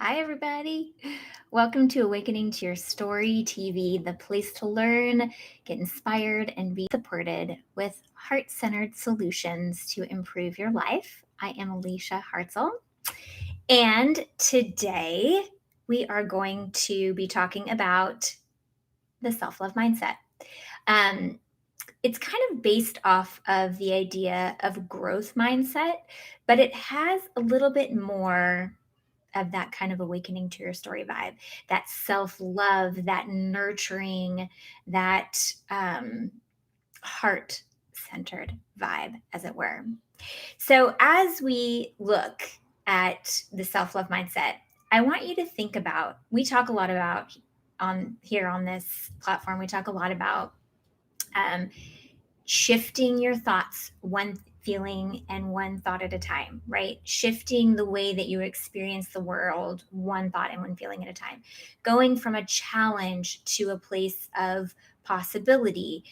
Hi, everybody. Welcome to Awakening to Your Story TV, the place to learn, get inspired, and be supported with heart centered solutions to improve your life. I am Alicia Hartzell, and today we are going to be talking about the self love mindset. Um, it's kind of based off of the idea of growth mindset, but it has a little bit more of that kind of awakening to your story vibe, that self love, that nurturing, that heart centered vibe, as it were. So, as we look at the self love mindset, I want you to think about, we talk a lot about on here on this platform, we talk a lot about um, shifting your thoughts one feeling and one thought at a time, right? Shifting the way that you experience the world one thought and one feeling at a time. Going from a challenge to a place of possibility,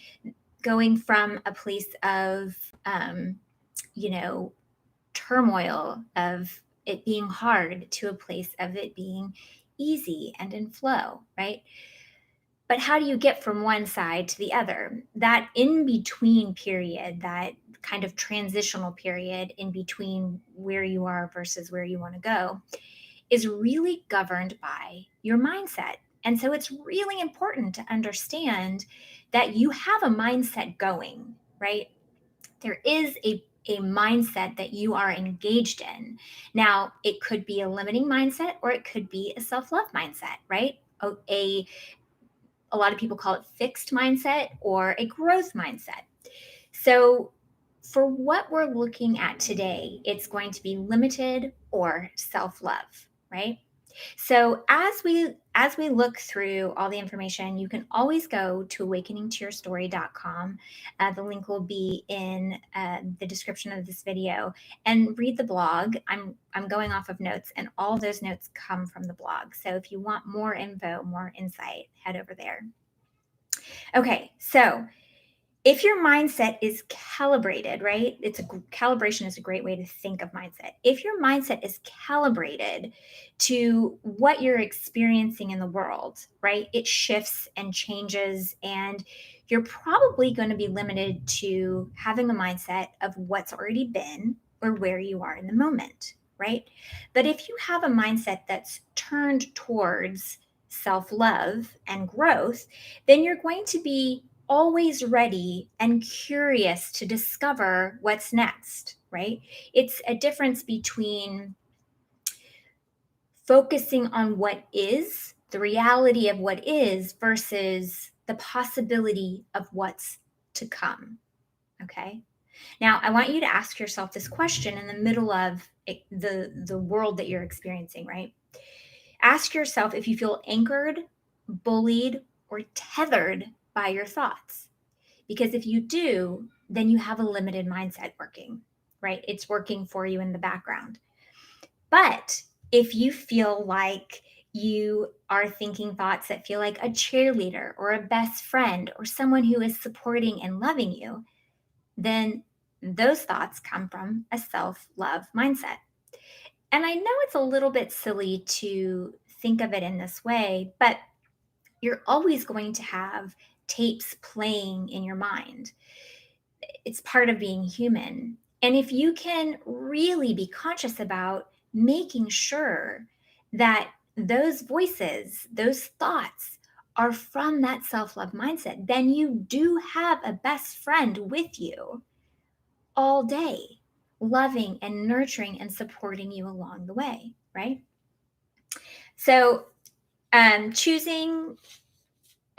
going from a place of, you know, turmoil, of it being hard to a place of it being easy and in flow, right? But how do you get from one side to the other? That in between period, that kind of transitional period in between where you are versus where you want to go, is really governed by your mindset. And so it's really important to understand that you have a mindset going, right? There is a mindset that you are engaged in. Now, it could be a limiting mindset or it could be a self love mindset, right? A lot of people call it fixed mindset or a growth mindset. So, for what we're looking at today, it's going to be limited or self-love, right? So as we look through all the information, you can always go to awakeningtoyourstory.com. The link will be in the description of this video, and read the blog. I'm going off of notes, and all those notes come from the blog. So if you want more info, more insight, head over there. Okay, so if your mindset is calibrated, right? Calibration is a great way to think of mindset. If your mindset is calibrated to what you're experiencing in the world, right? It shifts and changes, and you're probably going to be limited to having a mindset of what's already been or where you are in the moment, right? But if you have a mindset that's turned towards self love and growth, then you're going to be always ready and curious to discover what's next, right? It's a difference between focusing on what is, the reality of what is, versus the possibility of what's to come. Okay. Now, I want you to ask yourself this question in the middle of the world that you're experiencing, right? Ask yourself if you feel anchored, bullied, or tethered by your thoughts. Because if you do, then you have a limited mindset working, right? It's working for you in the background. But if you feel like you are thinking thoughts that feel like a cheerleader or a best friend or someone who is supporting and loving you, then those thoughts come from a self love mindset. And I know it's a little bit silly to think of it in this way, but you're always going to have tapes playing in your mind. It's part of being human. And if you can really be conscious about making sure that those voices, those thoughts are from that self love mindset, then you do have a best friend with you all day, loving and nurturing and supporting you along the way, right? So, choosing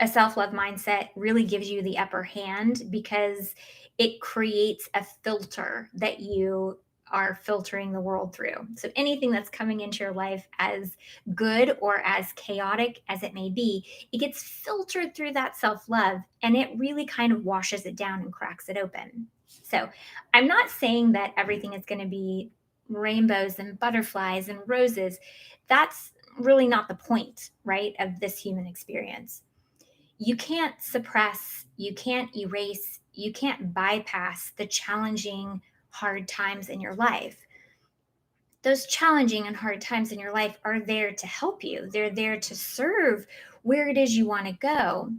a self-love mindset really gives you the upper hand because it creates a filter that you are filtering the world through. So anything that's coming into your life, as good or as chaotic as it may be, it gets filtered through that self-love, and it really kind of washes it down and cracks it open. So I'm not saying that everything is going to be rainbows and butterflies and roses. That's really not the point, right, of this human experience. You can't suppress, you can't erase, you can't bypass the challenging, hard times in your life. those challenging and hard times in your life are there to help you. They're there to serve where it is you want to go.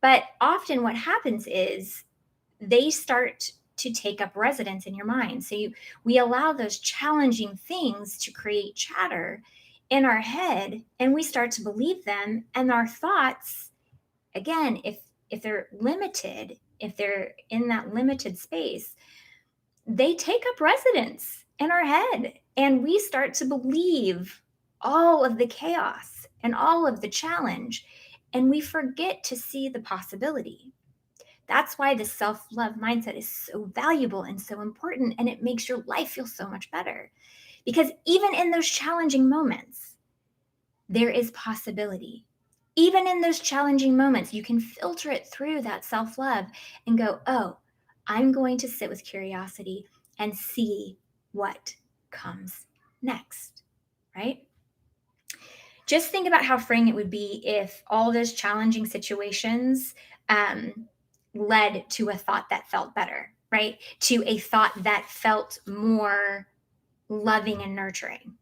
But often what happens is they start to take up residence in your mind. We allow those challenging things to create chatter in our head, and we start to believe them. And our thoughts, again, if they're limited, if they're in that limited space, they take up residence in our head, and we start to believe all of the chaos and all of the challenge, and we forget to see the possibility. That's why the self love mindset is so valuable and so important, and it makes your life feel so much better. Because even in those challenging moments, there is possibility. Even in those challenging moments, you can filter it through that self love and go, oh, I'm going to sit with curiosity and see what comes next, right? Just think about how freeing it would be if all those challenging situations led to a thought that felt better, right? To a thought that felt more loving and nurturing.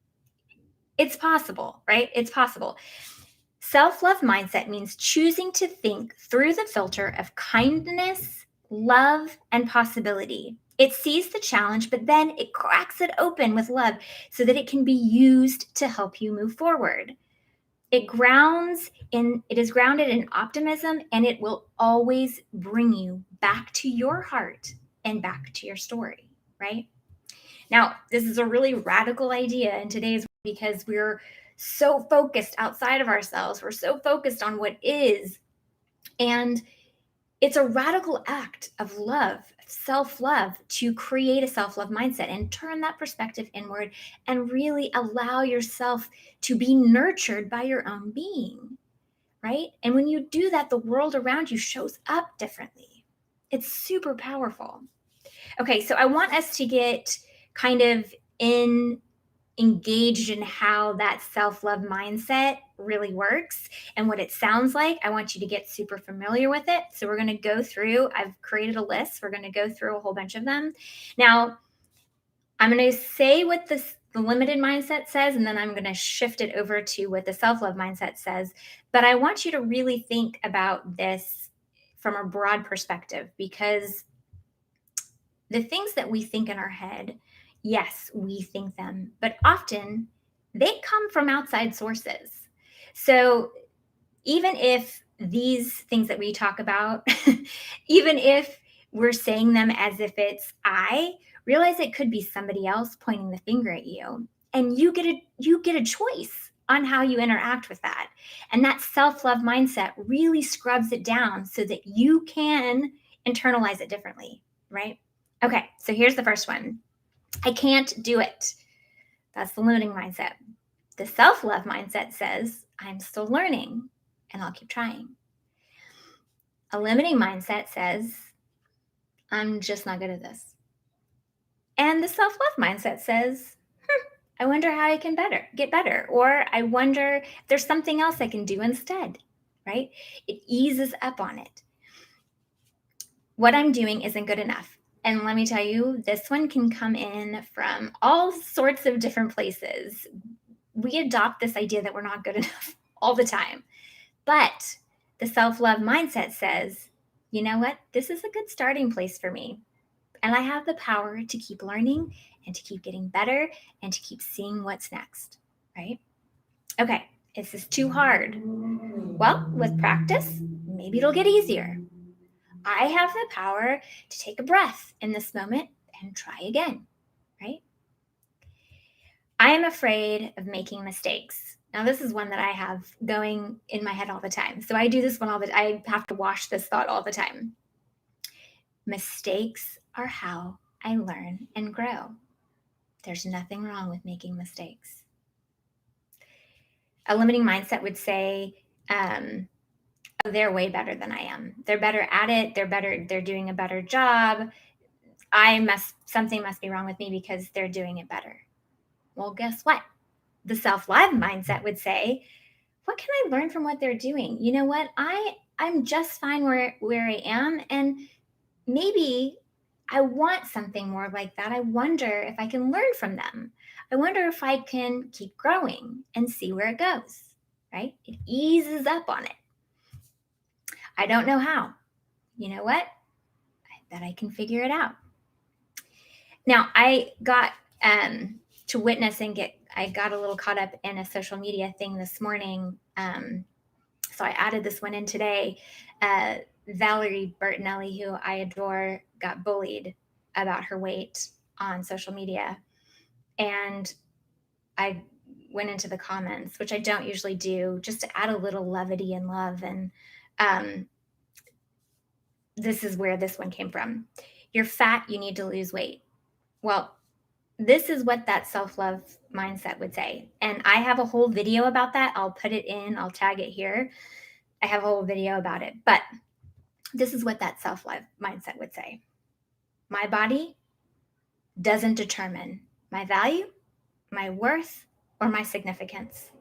It's possible, right? It's possible. Self love mindset means choosing to think through the filter of kindness, love, and possibility. It sees the challenge, but then it cracks it open with love so that it can be used to help you move forward. It is grounded in optimism, and it will always bring you back to your heart and back to your story, right? Now, this is a really radical idea in today's world because we're so focused outside of ourselves. We're so focused on what is. And it's a radical act of love, self love, to create a self love mindset and turn that perspective inward and really allow yourself to be nurtured by your own being, right? And when you do that, the world around you shows up differently. It's super powerful. Okay, so I want us to get kind of engaged in how that self-love mindset really works and what it sounds like. I want you to get super familiar with it. So we're going to go through, I've created a list. We're going to go through a whole bunch of them. Now, I'm going to say what the limited mindset says, and then I'm going to shift it over to what the self-love mindset says. But I want you to really think about this from a broad perspective, because the things that we think in our head, yes, we think them, but often they come from outside sources. So even if these things that we talk about, even if we're saying them as if it's I, realize it could be somebody else pointing the finger at you. And you get a choice on how you interact with that. And that self-love mindset really scrubs it down so that you can internalize it differently, right? Okay, so here's the first one. I can't do it. That's the limiting mindset. The self love mindset says, I'm still learning and I'll keep trying. A limiting mindset says, I'm just not good at this. And the self love mindset says, I wonder how I can get better. Or I wonder if there's something else I can do instead, right? It eases up on it. What I'm doing isn't good enough. And let me tell you, this one can come in from all sorts of different places. We adopt this idea that we're not good enough all the time. But the self-love mindset says, you know what? This is a good starting place for me. And I have the power to keep learning and to keep getting better and to keep seeing what's next, right? Okay, is this too hard? Well, with practice, maybe it'll get easier. I have the power to take a breath in this moment and try again, right? I am afraid of making mistakes. Now, this is one that I have going in my head all the time. So I do this one I have to wash this thought all the time. Mistakes are how I learn and grow. There's nothing wrong with making mistakes. A limiting mindset would say, they're way better than I am. They're better at it. They're doing a better job. Something must be wrong with me because they're doing it better. Well, guess what? The self-love mindset would say, what can I learn from what they're doing? You know what? I'm just fine where I am. And maybe I want something more like that. I wonder if I can learn from them. I wonder if I can keep growing and see where it goes, right? It eases up on it. I don't know how. You know what? I bet I can figure it out. Now, I got to witness and I got a little caught up in a social media thing this morning. So I added this one in today. Valerie Bertinelli, who I adore, got bullied about her weight on social media. And I went into the comments, which I don't usually do, just to add a little levity and love. And this is where this one came from. You're fat, you need to lose weight. Well, this is what that self-love mindset would say. And I have a whole video about that. I'll put it in, I'll tag it here. I have a whole video about it. But this is what that self-love mindset would say. My body doesn't determine my value, my worth, or my significance.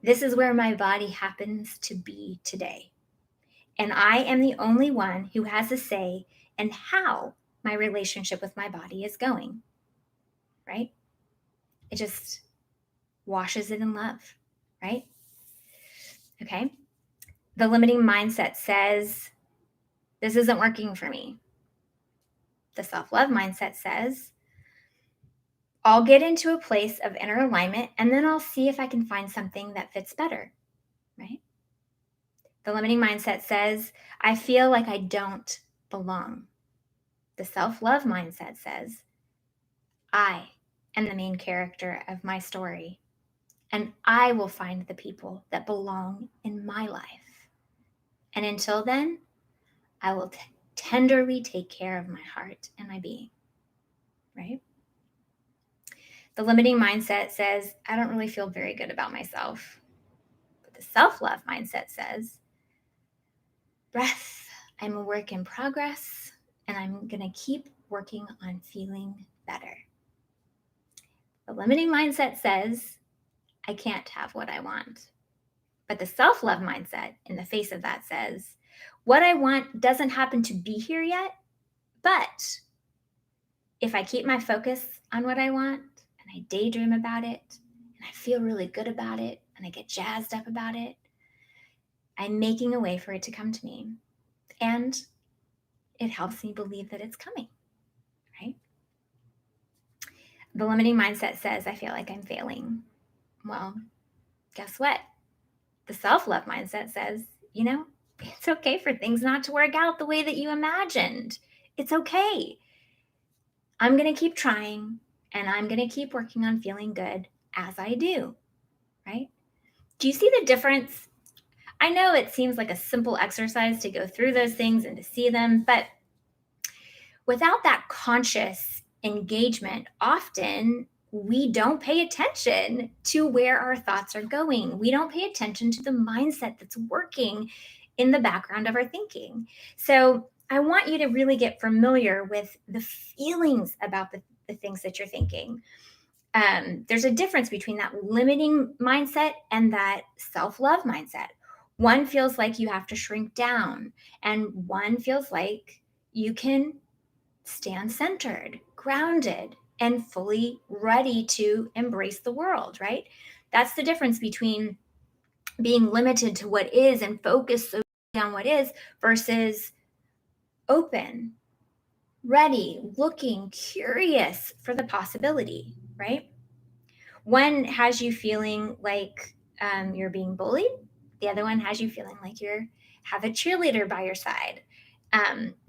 This is where my body happens to be today. And I am the only one who has a say in how my relationship with my body is going, right? It just washes it in love, right? Okay. The limiting mindset says, this isn't working for me. The self-love mindset says, I'll get into a place of inner alignment and then I'll see if I can find something that fits better, right? The limiting mindset says, I feel like I don't belong. The self-love mindset says, I am the main character of my story, and I will find the people that belong in my life. And until then, I will tenderly take care of my heart and my being, right? The limiting mindset says, I don't really feel very good about myself. But the self-love mindset says, breath, I'm a work in progress, and I'm going to keep working on feeling better. The limiting mindset says, I can't have what I want. But the self-love mindset in the face of that says, what I want doesn't happen to be here yet, but if I keep my focus on what I want and I daydream about it and I feel really good about it and I get jazzed up about it, I'm making a way for it to come to me. And it helps me believe that it's coming, right? The limiting mindset says, I feel like I'm failing. Well, guess what? The self-love mindset says, it's okay for things not to work out the way that you imagined. It's okay. I'm going to keep trying and I'm going to keep working on feeling good as I do, right? Do you see the difference? I know it seems like a simple exercise to go through those things and to see them, but without that conscious engagement, often we don't pay attention to where our thoughts are going. We don't pay attention to the mindset that's working in the background of our thinking. So I want you to really get familiar with the feelings about the things that you're thinking. There's a difference between that limiting mindset and that self-love mindset. One feels like you have to shrink down, and one feels like you can stand centered, grounded, and fully ready to embrace the world, right? That's the difference between being limited to what is and focused so on what is versus open, ready, looking, curious for the possibility, right? One has you feeling like you're being bullied. The other one has you feeling like have a cheerleader by your side.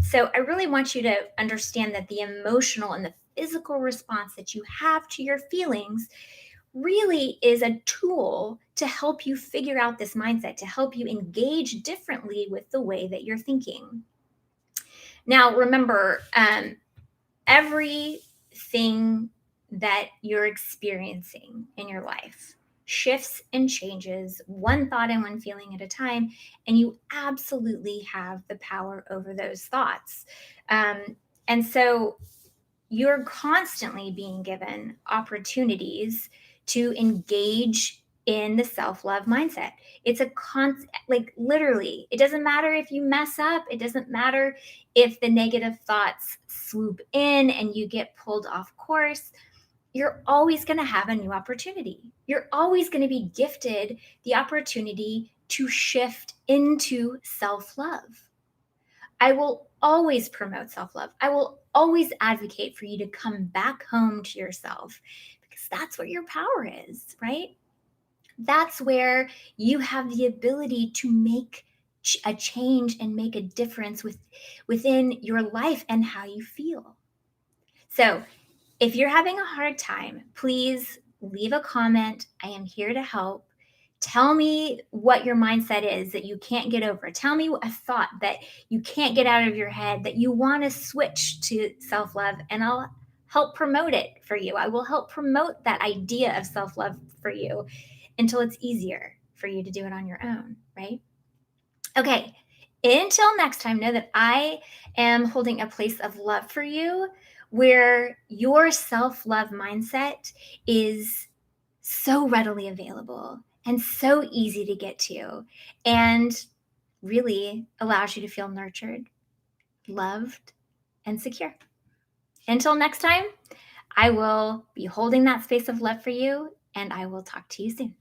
So I really want you to understand that the emotional and the physical response that you have to your feelings really is a tool to help you figure out this mindset, to help you engage differently with the way that you're thinking. Now, remember, everything that you're experiencing in your life shifts and changes one thought and one feeling at a time, and you absolutely have the power over those thoughts. And so you're constantly being given opportunities to engage in the self-love mindset. It's a like literally, it doesn't matter if you mess up. It doesn't matter if the negative thoughts swoop in and you get pulled off course. you're always going to have a new opportunity. You're always going to be gifted the opportunity to shift into self love. I will always promote self love. I will always advocate for you to come back home to yourself because that's where your power is, right? That's where you have the ability to make a change and make a difference within your life and how you feel. So, if you're having a hard time, please leave a comment. I am here to help. Tell me what your mindset is that you can't get over. Tell me a thought that you can't get out of your head that you want to switch to self love, and I'll help promote it for you. I will help promote that idea of self love for you until it's easier for you to do it on your own, right? Okay. Until next time, know that I am holding a place of love for you where your self love mindset is so readily available and so easy to get to, and really allows you to feel nurtured, loved, and secure. Until next time, I will be holding that space of love for you, and I will talk to you soon.